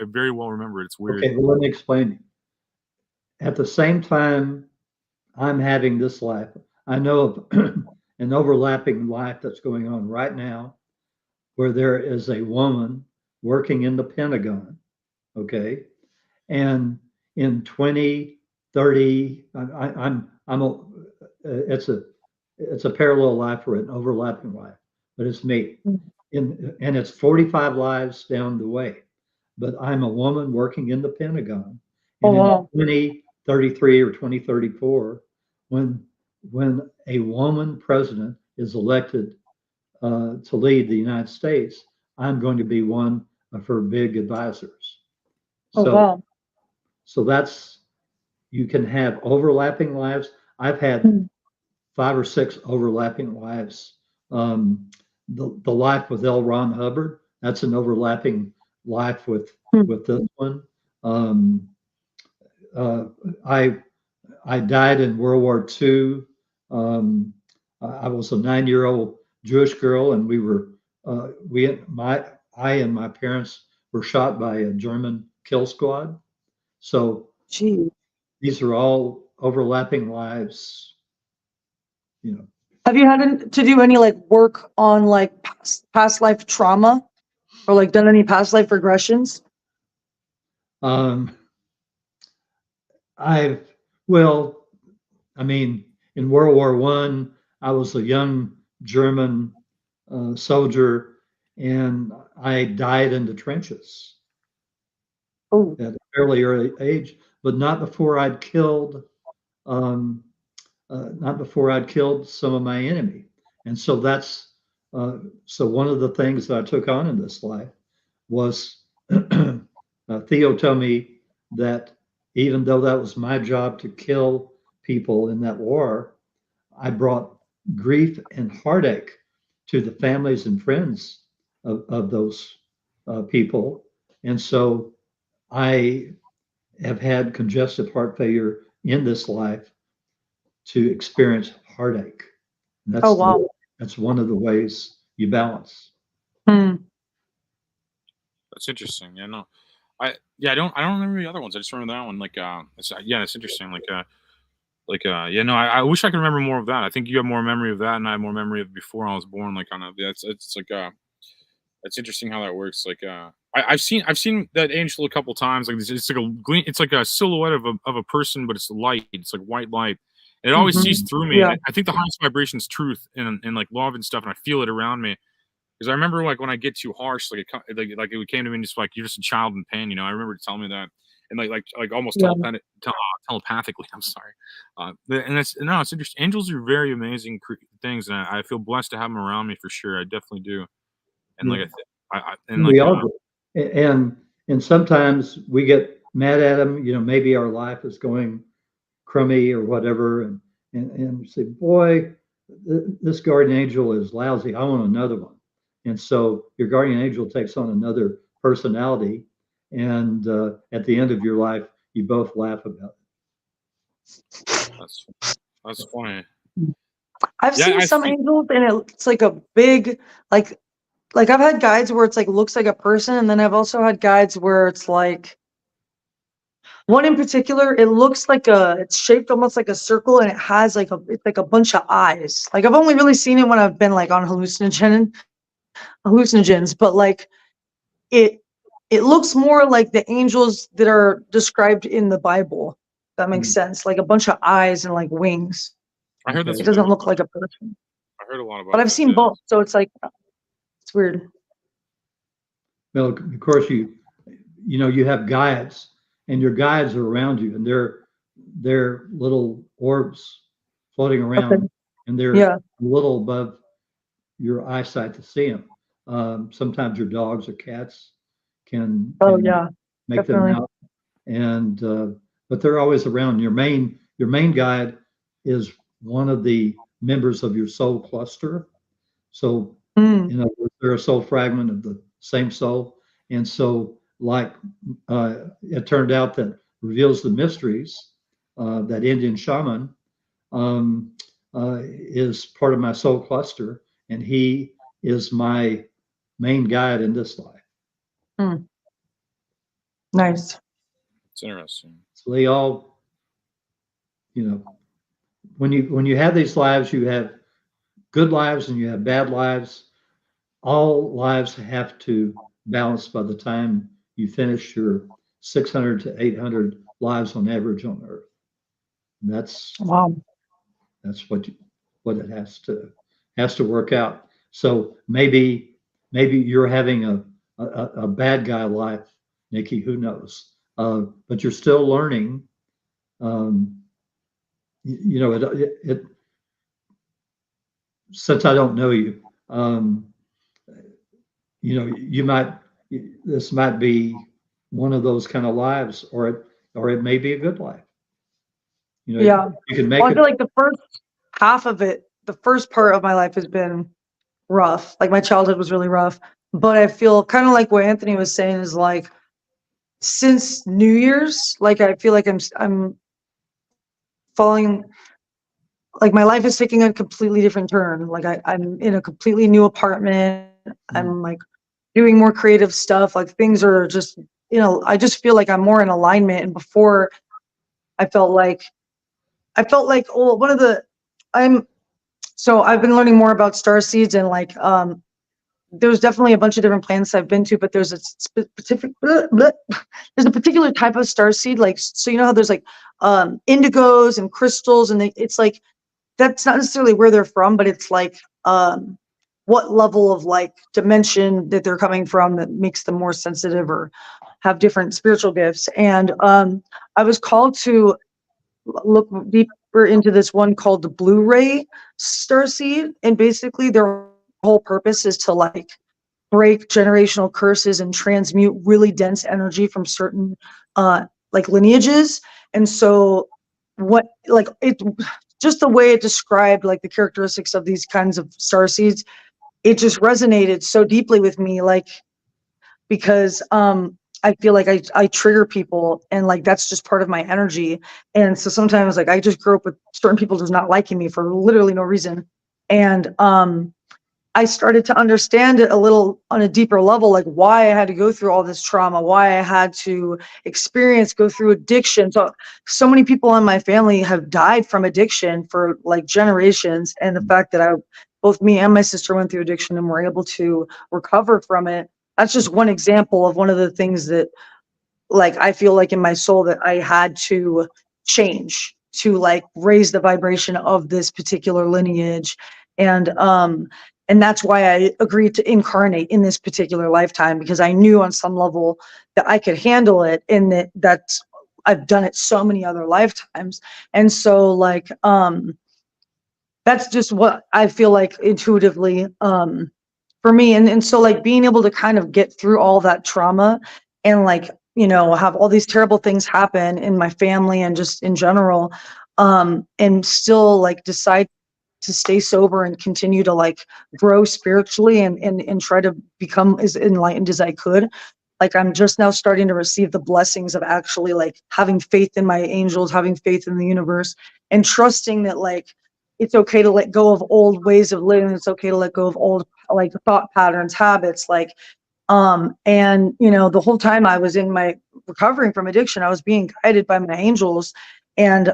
very well remember it. It's weird. Okay, well, let me explain. At the same time I'm having this life, I know of an overlapping life that's going on right now, where there is a woman working in the Pentagon, okay? And in 2030, it's a parallel life or an overlapping life, but it's me. And it's 45 lives down the way. But I'm a woman working in the Pentagon. Oh, And wow. in 2033 or 2034, when a woman president is elected to lead the United States, I'm going to be one of her big advisors. Oh, So, wow. that's, you can have overlapping lives. I've had 5 or 6 overlapping lives. The life with L. Ron Hubbard, that's an overlapping life with this one. I died in World War II. I was a 9-year-old Jewish girl, and I and my parents were shot by a German kill squad. So Gee. these are all overlapping lives, Have you had to do any like work on like past life trauma, or like done any past life regressions? Um, well, I mean, in World War I, I was a young German soldier, and I died in the trenches Oh, at a fairly early age, but not before I'd killed, some of my enemy. And so that's so one of the things that I took on in this life was Theo told me that even though that was my job to kill people in that war, I brought grief and heartache to the families and friends of those people. And so I have had congestive heart failure in this life to experience heartache. And oh, wow. that's one of the ways you balance. Hmm. That's interesting. Yeah, no, I don't remember the other ones. I just remember that one. Like, it's interesting. Yeah, no, I wish I could remember more of that. I think you have more memory of that, and I have more memory of before I was born. Like, kind of, yeah, it's like, it's interesting how that works. Like, I've seen that angel a couple times. Like, it's like it's like a silhouette of a person, but it's light. It's like white light, and it always sees through me. Yeah. I think the highest vibration is truth and like love and stuff, and I feel it around me. Because I remember like when I get too harsh, like it came to me and just like you're just a child in pain, I remember it telling me that, and like almost Yeah. telepathically. I'm sorry, and it's interesting. Angels are very amazing things, and I feel blessed to have them around me for sure. I definitely do, and like We all do. And sometimes we get mad at them. Maybe our life is going crummy or whatever, and say, boy, this guardian angel is lousy. I want another one. And so your guardian angel takes on another personality, and at the end of your life, you both laugh about it. That's funny. I've Yeah, seen I some think angels and it's like a big, like I've had guides where it's like looks like a person, and then I've also had guides where it's like one in particular, it looks like it's shaped almost like a circle, and it has like it's like a bunch of eyes. Like I've only really seen it when I've been like on hallucinogens, but like it it looks more like the angels that are described in the Bible. If that makes sense. Like a bunch of eyes and like wings. I heard that's It Okay. what they doesn't look look like. like a person. I heard a lot But about I've that. seen Yeah. both, so it's like it's weird. Well, of course, you have guides, and your guides are around you, and they're little orbs floating Okay. around, and they're Yeah. a little above your eyesight to see them. Sometimes your dogs or cats Oh can yeah, make them definitely. out, and but they're always around. Your main guide is one of the members of your soul cluster. So, Mm, they're a soul fragment of the same soul. And so, like, it turned out that reveals the mysteries, that Indian shaman um, is part of my soul cluster, and he is my main guide in this life. mm, nice. It's interesting. So they all, you know, when you have these lives, you have good lives and you have bad lives. All lives have to balance by the time you finish your 600 to 800 lives on average on Earth. And Wow. that's what it has to work out. So maybe you're having a bad guy life, Nikki. Who knows? But you're still learning. Um, it since I don't know you. This might be one of those kind of lives, or it may be a good life. Yeah. You can Well, make I feel it. like the first half of it, the first part of my life has been rough. Like my childhood was really rough. But I feel kind of like what Anthony was saying is like since New Year's, like I feel like I'm falling like my life is taking a completely different turn. Like I'm in a completely new apartment. I'm like doing more creative stuff. Like things are just, I just feel like I'm more in alignment. And before I felt like well, I'm so I've been learning more about star seeds and like there's definitely a bunch of different planets I've been to, but there's a specific there's a particular type of star seed. Like so you know how there's like indigos and crystals and it's like that's not necessarily where they're from, but it's like what level of like dimension that they're coming from that makes them more sensitive or have different spiritual gifts. And I was called to look deeper into this one called the blue ray starseed, and basically their whole purpose is to like break generational curses and transmute really dense energy from certain like lineages. And so what like it just the way it described like the characteristics of these kinds of star seeds, it just resonated so deeply with me, like because I feel like I trigger people and like that's just part of my energy. And so sometimes like I just grew up with certain people just not liking me for literally no reason. And I started to understand it a little on a deeper level, like why I had to go through all this trauma, why I had to go through addiction. So many people in my family have died from addiction for like generations. And the fact that both me and my sister went through addiction and were able to recover from it. That's just one example of one of the things that like I feel like in my soul that I had to change to like raise the vibration of this particular lineage. And that's why I agreed to incarnate in this particular lifetime, because I knew on some level that I could handle it and that's I've done it so many other lifetimes. And so like that's just what I feel like intuitively for me. And so like being able to kind of get through all that trauma and like, have all these terrible things happen in my family and just in general, and still like decide to stay sober and continue to like grow spiritually and try to become as enlightened as I could. Like I'm just now starting to receive the blessings of actually like having faith in my angels, having faith in the universe, and trusting that like it's okay to let go of old ways of living. It's okay to let go of old like thought patterns, habits, like and you know, the whole time I was in my recovering from addiction, I was being guided by my angels. And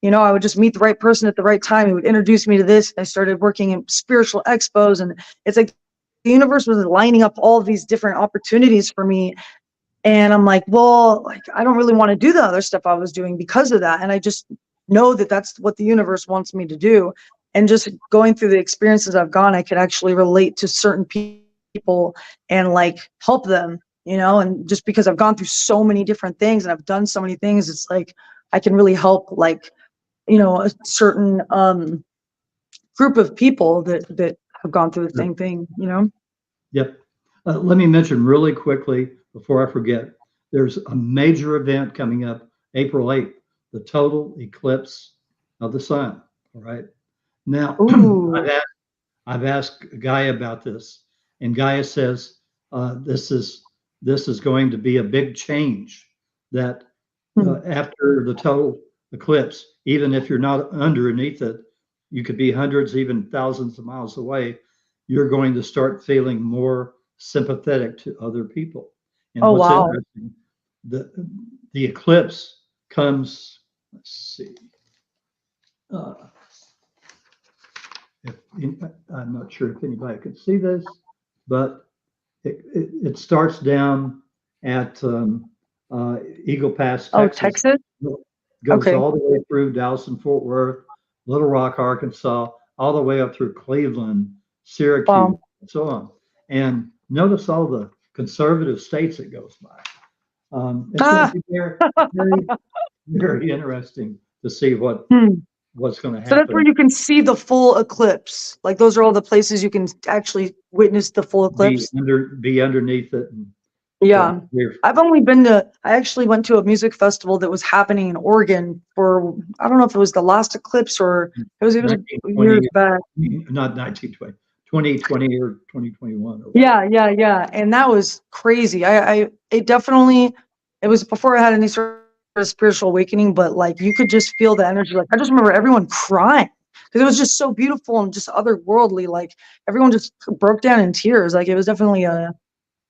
you know, I would just meet the right person at the right time. He would introduce me to this. I started working in spiritual expos, and it's like the universe was lining up all these different opportunities for me. And I'm like, well, like I don't really want to do the other stuff I was doing because of that. And I just know that that's what the universe wants me to do. And just going through the experiences I've gone, I could actually relate to certain people and like help them, you know. And just because I've gone through so many different things and I've done so many things, it's like I can really help, like, you know, a certain group of people that have gone through the same thing, you know. Yep. Let me mention really quickly before I forget, there's a major event coming up April 8th, the total eclipse of the sun. All right. Now, Ooh. I've asked Gaia about this, and Gaia says this is going to be a big change. That after the total eclipse, even if you're not underneath it, you could be hundreds, even thousands of miles away. You're going to start feeling more sympathetic to other people. And Oh, what's wow. interesting, the eclipse comes. Let's see. If, I'm not sure if anybody can see this, but it starts down at Eagle Pass, Oh, Texas. Texas. Goes Okay. all the way through Dallas and Fort Worth, Little Rock, Arkansas, all the way up through Cleveland, Syracuse, Wow. and so on. And notice all the conservative states it goes by. It's going to be very, very interesting to see what's going to So that's where happen. you can see the full eclipse. Like those are all the places you can actually witness the full eclipse. Be underneath it. And Yeah. so I actually went to a music festival that was happening in Oregon for, I don't know if it was the last eclipse or it was years 1920, back. not 1920, 2020 or 2021. Or Yeah. And that was crazy. It was before I had any sort of spiritual awakening, but like you could just feel the energy. Like I just remember everyone crying because it was just so beautiful and just otherworldly. Like everyone just broke down in tears. Like it was definitely a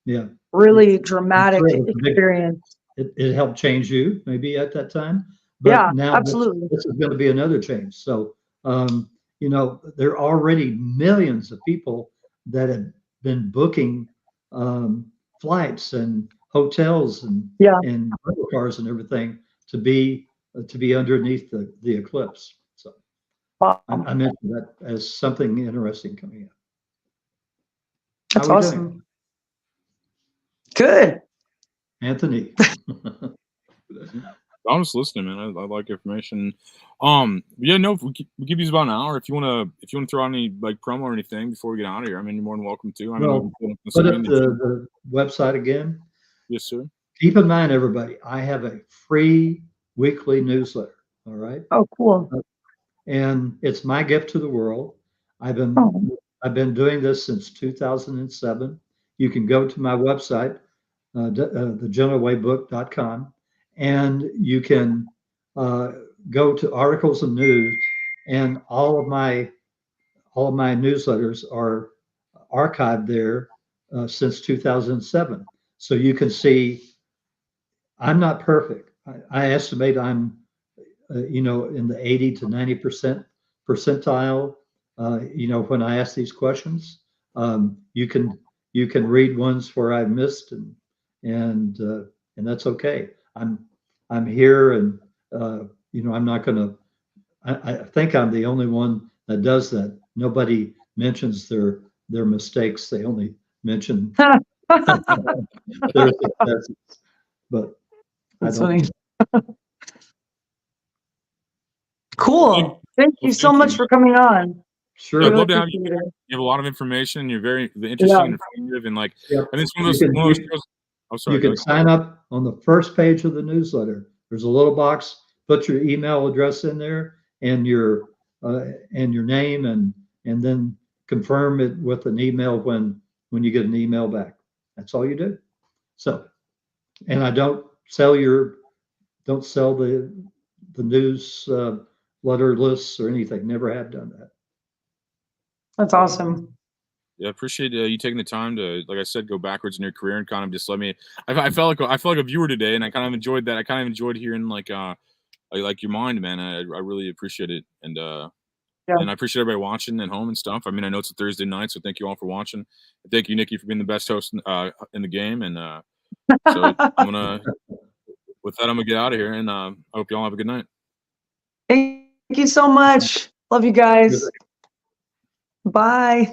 yeah, really I'm dramatic sure it was a experience. it helped change you maybe at that time, Yeah, but now absolutely. this is going to be another change. So, you know, there are already millions of people that have been booking flights and hotels Yeah. and rental cars and everything to be underneath the eclipse. So Wow. I mentioned that as something interesting coming up. How That's are we doing, awesome. Good. Anthony? I'm just listening, man. I like information. Yeah, no, we give you about an hour. If you wanna throw out any like promo or anything before we get out of here, I mean, you're more than welcome to. I mean, Well, we can put up the website again. yes, sir. Keep in mind, everybody, I have a free weekly newsletter. All right. Oh, cool. And it's my gift to the world. I've Oh, been doing this since 2007. You can go to my website, thegentlewaybook.com, and you can go to articles and news, and all of my newsletters are archived there since 2007. So you can see I'm not perfect. I estimate I'm, you know, in the 80 to 90% percentile. You know, when I ask these questions, you can read ones where I missed, and that's okay. I'm here, and you know, I'm not going to. I think I'm the only one that does that. Nobody mentions their mistakes. They only mention their successes. But I that's don't. funny. Cool. Thank you so thank much you. for coming on. Sure. Yeah, I'd Really love to have you. appreciate it. You have a lot of information. You're very interesting and informative, and like, Yeah. and it's one of You those can- shows. I'm sorry. You can sign up on the first page of the newsletter. There's a little box. Put your email address in there and your name, and then confirm it with an email when you get an email back. That's all you do. So, and I don't sell the news letterless or anything. Never have done that. That's awesome. Yeah, I appreciate you taking the time to, like I said, go backwards in your career and kind of just let me. I felt like a viewer today, and I kind of enjoyed that. I kind of enjoyed hearing like your mind, man. I really appreciate it, and and I appreciate everybody watching at home and stuff. I mean, I know it's a Thursday night, so thank you all for watching. Thank you, Nikki, for being the best host in the game, and so with that, I'm gonna get out of here, and I hope you all have a good night. Thank you so much. Love you guys. Bye.